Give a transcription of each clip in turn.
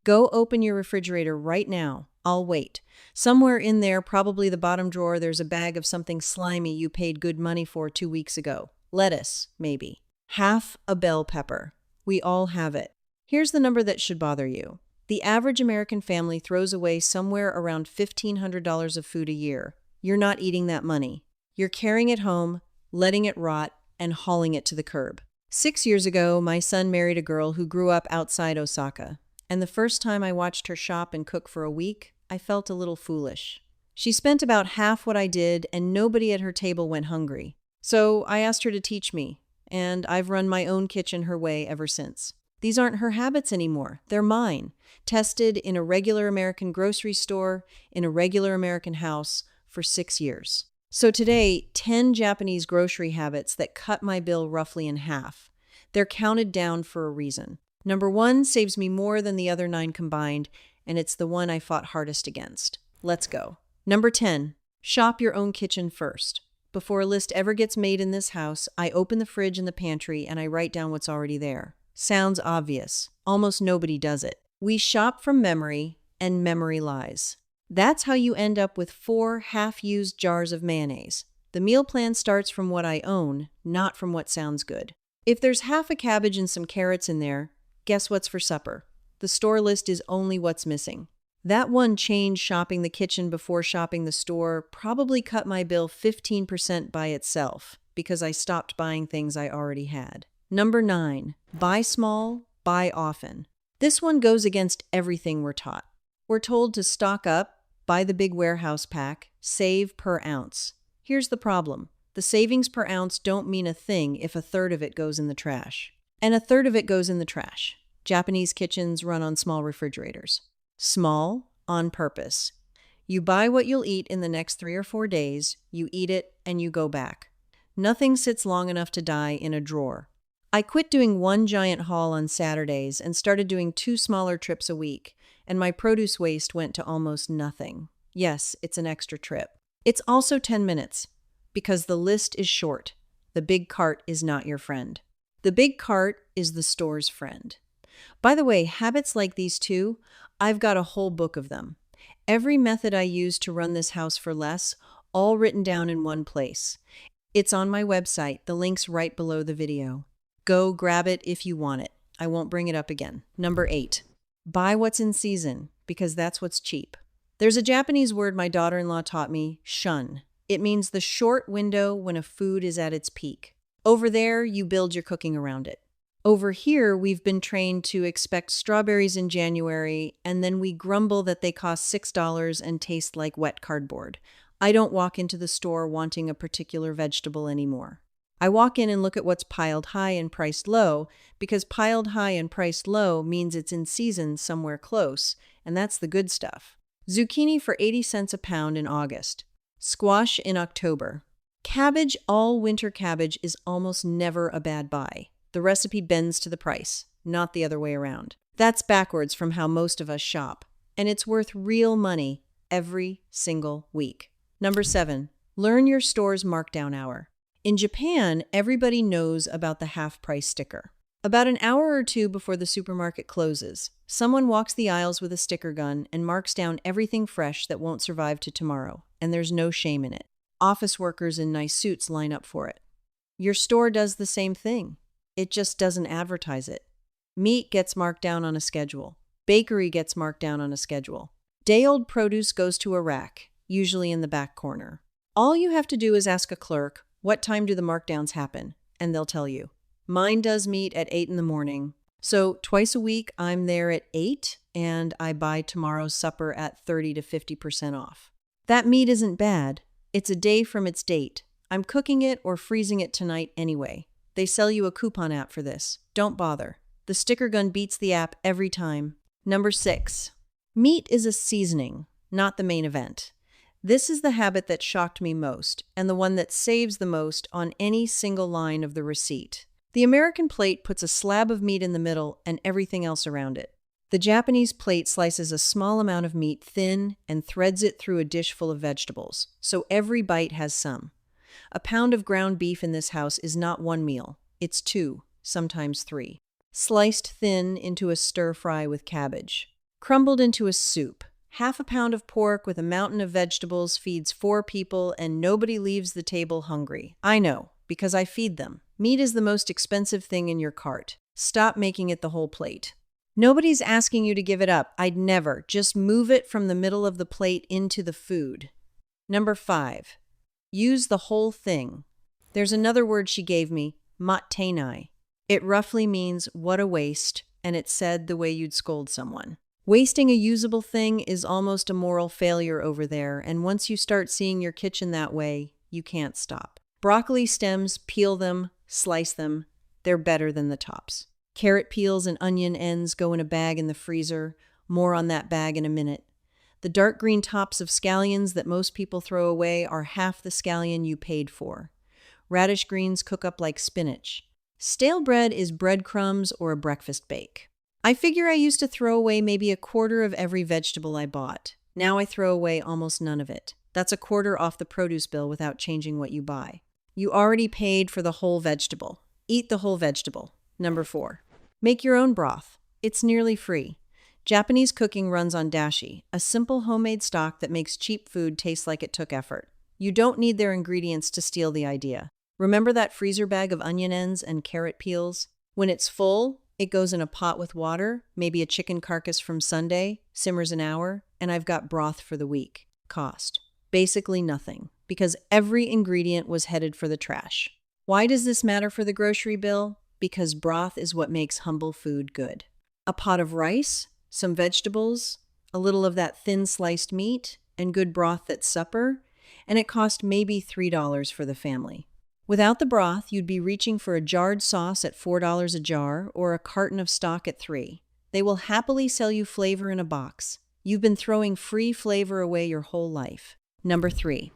Go open your refrigerator right now. I'll wait. Somewhere in there, probably the bottom drawer, there's a bag of something slimy you paid good money for 2 weeks ago. Lettuce, maybe. Half a bell pepper. We all have it. Here's the number that should bother you. The average American family throws away somewhere around $1,500 of food a year. You're not eating that money. You're carrying it home, letting it rot, and hauling it to the curb. 6 years ago, my son married a girl who grew up outside Osaka, and the first time I watched her shop and cook for a week, I felt a little foolish. She spent about half what I did, and nobody at her table went hungry. So I asked her to teach me, and I've run my own kitchen her way ever since. These aren't her habits anymore. They're mine, tested in a regular American grocery store, in a regular American house, for 6 years. So today, 10 Japanese grocery habits that cut my bill roughly in half. They're counted down for a reason. Number 1 saves me more than the other 9 combined, and it's the one I fought hardest against. Let's go. Number 10, shop your own kitchen first. Before a list ever gets made in this house, I open the fridge and the pantry and I write down what's already there. Sounds obvious. Almost nobody does it. We shop from memory, and memory lies. That's how you end up with 4 half-used jars of mayonnaise. The meal plan starts from what I own, not from what sounds good. If there's half a cabbage and some carrots in there, guess what's for supper? The store list is only what's missing. That one change, shopping the kitchen before shopping the store, probably cut my bill 15% by itself because I stopped buying things I already had. Number 9, buy small, buy often. This one goes against everything we're taught. We're told to stock up, buy the big warehouse pack, save per ounce. Here's the problem. The savings per ounce don't mean a thing if a third of it goes in the trash. And a third of it goes in the trash. Japanese kitchens run on small refrigerators. Small, on purpose. You buy what you'll eat in the next 3 or 4 days, you eat it, and you go back. Nothing sits long enough to die in a drawer. I quit doing one giant haul on Saturdays and started doing 2 smaller trips a week, and my produce waste went to almost nothing. Yes, it's an extra trip. It's also 10 minutes, because the list is short. The big cart is not your friend. The big cart is the store's friend. By the way, habits like these 2, I've got a whole book of them. Every method I use to run this house for less, all written down in one place. It's on my website, the link's right below the video. Go grab it if you want it. I won't bring it up again. Number 8, buy what's in season, because that's what's cheap. There's a Japanese word my daughter-in-law taught me, shun. It means the short window when a food is at its peak. Over there, you build your cooking around it. Over here, we've been trained to expect strawberries in January, and then we grumble that they cost $6 and taste like wet cardboard. I don't walk into the store wanting a particular vegetable anymore. I walk in and look at what's piled high and priced low, because piled high and priced low means it's in season somewhere close, and that's the good stuff. Zucchini for 80 cents a pound in August. Squash in October. Cabbage, all winter cabbage, is almost never a bad buy. The recipe bends to the price, not the other way around. That's backwards from how most of us shop, and it's worth real money every single week. Number 7, learn your store's markdown hour. In Japan, everybody knows about the half-price sticker. About an hour or 2 before the supermarket closes, someone walks the aisles with a sticker gun and marks down everything fresh that won't survive to tomorrow, and there's no shame in it. Office workers in nice suits line up for it. Your store does the same thing. It just doesn't advertise it. Meat gets marked down on a schedule. Bakery gets marked down on a schedule. Day-old produce goes to a rack, usually in the back corner. All you have to do is ask a clerk, what time do the markdowns happen? And they'll tell you. Mine does meet at 8 in the morning. So twice a week, I'm there at 8, and I buy tomorrow's supper at 30 to 50% off. That meat isn't bad. It's a day from its date. I'm cooking it or freezing it tonight anyway. They sell you a coupon app for this. Don't bother. The sticker gun beats the app every time. Number 6. Meat is a seasoning, not the main event. This is the habit that shocked me most, and the one that saves the most on any single line of the receipt. The American plate puts a slab of meat in the middle and everything else around it. The Japanese plate slices a small amount of meat thin and threads it through a dish full of vegetables, so every bite has some. A pound of ground beef in this house is not 1 meal, it's 2, sometimes 3. Sliced thin into a stir fry with cabbage. crumbled into a soup. Half a pound of pork with a mountain of vegetables feeds 4 people, and nobody leaves the table hungry. I know, because I feed them. Meat is the most expensive thing in your cart. Stop making it the whole plate. Nobody's asking you to give it up. I'd never. Just move it from the middle of the plate into the food. Number 5. Use the whole thing. There's another word she gave me, mattenai. It roughly means what a waste, and it's said the way you'd scold someone. Wasting a usable thing is almost a moral failure over there, and once you start seeing your kitchen that way, you can't stop. Broccoli stems, peel them, slice them. They're better than the tops. Carrot peels and onion ends go in a bag in the freezer. More on that bag in a minute. The dark green tops of scallions that most people throw away are half the scallion you paid for. Radish greens cook up like spinach. Stale bread is breadcrumbs or a breakfast bake. I figure I used to throw away maybe a quarter of every vegetable I bought. Now I throw away almost none of it. That's a quarter off the produce bill without changing what you buy. You already paid for the whole vegetable. Eat the whole vegetable. Number 4. Make your own broth. It's nearly free. Japanese cooking runs on dashi, a simple homemade stock that makes cheap food taste like it took effort. You don't need their ingredients to steal the idea. Remember that freezer bag of onion ends and carrot peels? When it's full, it goes in a pot with water, maybe a chicken carcass from Sunday, simmers an hour, and I've got broth for the week. Cost. Basically nothing, because every ingredient was headed for the trash. Why does this matter for the grocery bill? Because broth is what makes humble food good. A pot of rice, some vegetables, a little of that thin sliced meat, and good broth that's supper, and it cost maybe $3 for the family. Without the broth, you'd be reaching for a jarred sauce at $4 a jar or a carton of stock at $3. They will happily sell you flavor in a box. You've been throwing free flavor away your whole life. Number 3.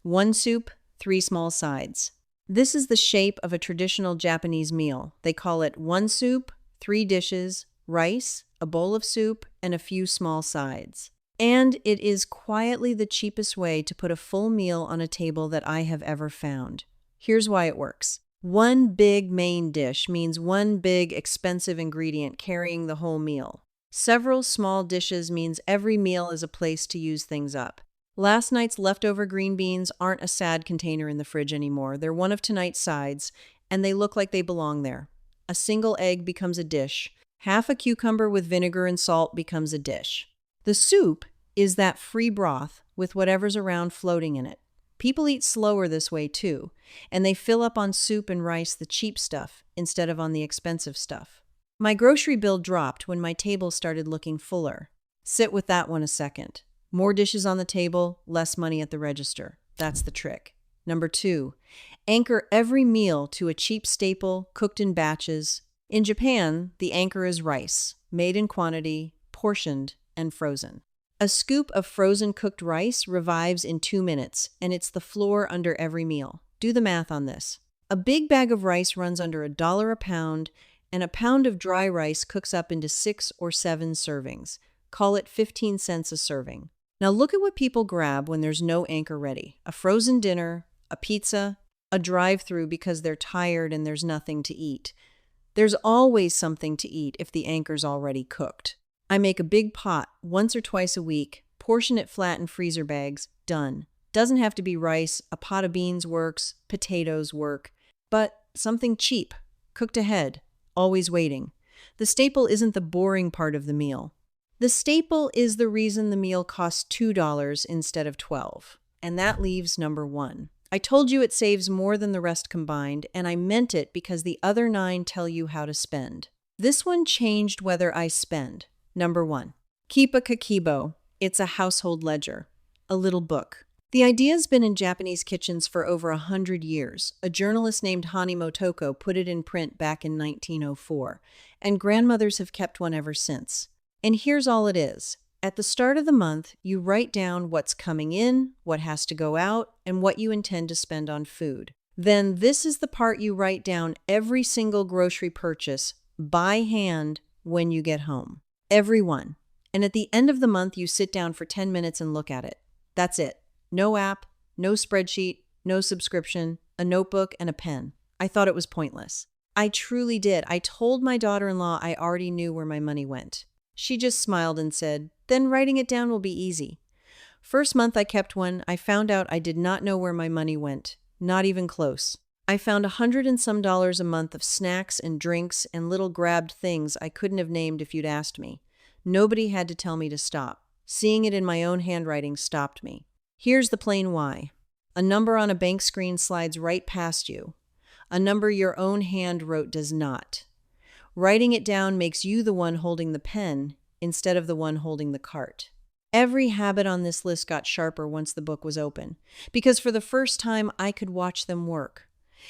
1 soup, 3 small sides. This is the shape of a traditional Japanese meal. They call it 1 soup, 3 dishes, rice, a bowl of soup, and a few small sides. And it is quietly the cheapest way to put a full meal on a table that I have ever found. Here's why it works. 1 big main dish means 1 big expensive ingredient carrying the whole meal. Several small dishes means every meal is a place to use things up. Last night's leftover green beans aren't a sad container in the fridge anymore. They're one of tonight's sides, and they look like they belong there. A single egg becomes a dish. Half a cucumber with vinegar and salt becomes a dish. The soup is that free broth with whatever's around floating in it. People eat slower this way too, and they fill up on soup and rice, the cheap stuff, instead of on the expensive stuff. My grocery bill dropped when my table started looking fuller. Sit with that one a second. More dishes on the table, less money at the register. That's the trick. Number 2, anchor every meal to a cheap staple cooked in batches. In Japan, the anchor is rice, made in quantity, portioned, and frozen. A scoop of frozen cooked rice revives in 2 minutes, and it's the floor under every meal. Do the math on this. A big bag of rice runs under $1 a pound, and a pound of dry rice cooks up into 6 or 7 servings. Call it 15 cents a serving. Now look at what people grab when there's no anchor ready. A frozen dinner, a pizza, a drive-through because they're tired and there's nothing to eat. There's always something to eat if the anchor's already cooked. I make a big pot once or twice a week, portion it flat in freezer bags, done. Doesn't have to be rice, a pot of beans works, potatoes work, but something cheap, cooked ahead, always waiting. The staple isn't the boring part of the meal. The staple is the reason the meal costs $2 instead of $12. And that leaves number 1. I told you it saves more than the rest combined, and I meant it because the other 9 tell you how to spend. This one changed whether I spend. Number 1. Keep a kakeibo. It's a household ledger. A little book. The idea's been in Japanese kitchens for over 100 years. A journalist named Hani Motoko put it in print back in 1904, and grandmothers have kept one ever since. And here's all it is. At the start of the month, you write down what's coming in, what has to go out, and what you intend to spend on food. Then this is the part you write down every single grocery purchase by hand when you get home. Every one. And at the end of the month, you sit down for 10 minutes and look at it. That's it. No app, no spreadsheet, no subscription, a notebook, and a pen. I thought it was pointless. I truly did. I told my daughter-in-law I already knew where my money went. She just smiled and said, "Then writing it down will be easy." First month I kept one, I found out I did not know where my money went. Not even close. I found $100 and some a month of snacks and drinks and little grabbed things I couldn't have named if you'd asked me. Nobody had to tell me to stop. Seeing it in my own handwriting stopped me. Here's the plain why. A number on a bank screen slides right past you. A number your own hand wrote does not. Writing it down makes you the one holding the pen instead of the one holding the cart. Every habit on this list got sharper once the book was open, because for the first time I could watch them work.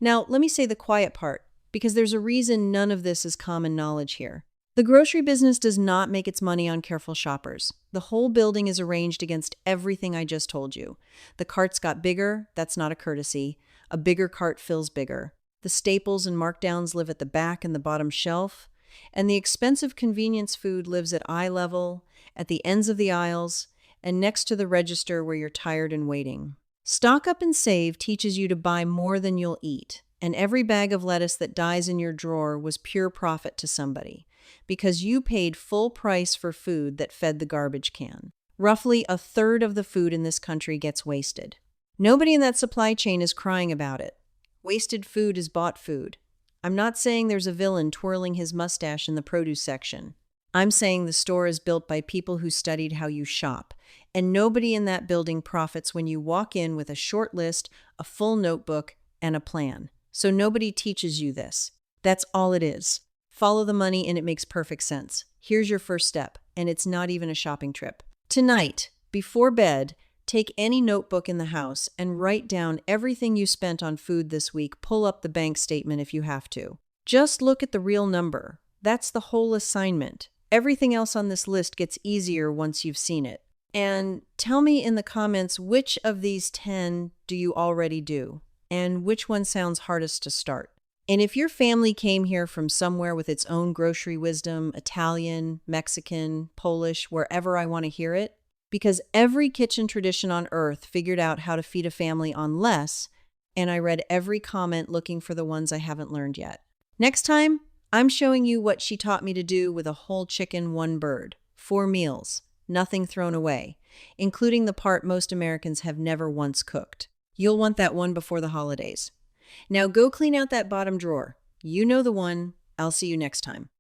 Now, let me say the quiet part, because there's a reason none of this is common knowledge here. The grocery business does not make its money on careful shoppers. The whole building is arranged against everything I just told you. The carts got bigger, that's not a courtesy. A bigger cart fills bigger. The staples and markdowns live at the back and the bottom shelf, and the expensive convenience food lives at eye level, at the ends of the aisles, and next to the register where you're tired and waiting. Stock up and save teaches you to buy more than you'll eat, and every bag of lettuce that dies in your drawer was pure profit to somebody, because you paid full price for food that fed the garbage can. Roughly a third of the food in this country gets wasted. Nobody in that supply chain is crying about it. Wasted food is bought food. I'm not saying there's a villain twirling his mustache in the produce section. I'm saying the store is built by people who studied how you shop, and nobody in that building profits when you walk in with a short list, a full notebook, and a plan. So nobody teaches you this. That's all it is. Follow the money and it makes perfect sense. Here's your first step, and it's not even a shopping trip. Tonight, before bed, take any notebook in the house and write down everything you spent on food this week. Pull up the bank statement if you have to. Just look at the real number. That's the whole assignment. Everything else on this list gets easier once you've seen it. And tell me in the comments which of these 10 do you already do, and which one sounds hardest to start. And if your family came here from somewhere with its own grocery wisdom, Italian, Mexican, Polish, wherever I want to hear it, because every kitchen tradition on earth figured out how to feed a family on less, and I read every comment looking for the ones I haven't learned yet. Next time, I'm showing you what she taught me to do with a whole chicken, one bird, 4 meals, nothing thrown away, including the part most Americans have never once cooked. You'll want that one before the holidays. Now go clean out that bottom drawer. You know the one. I'll see you next time.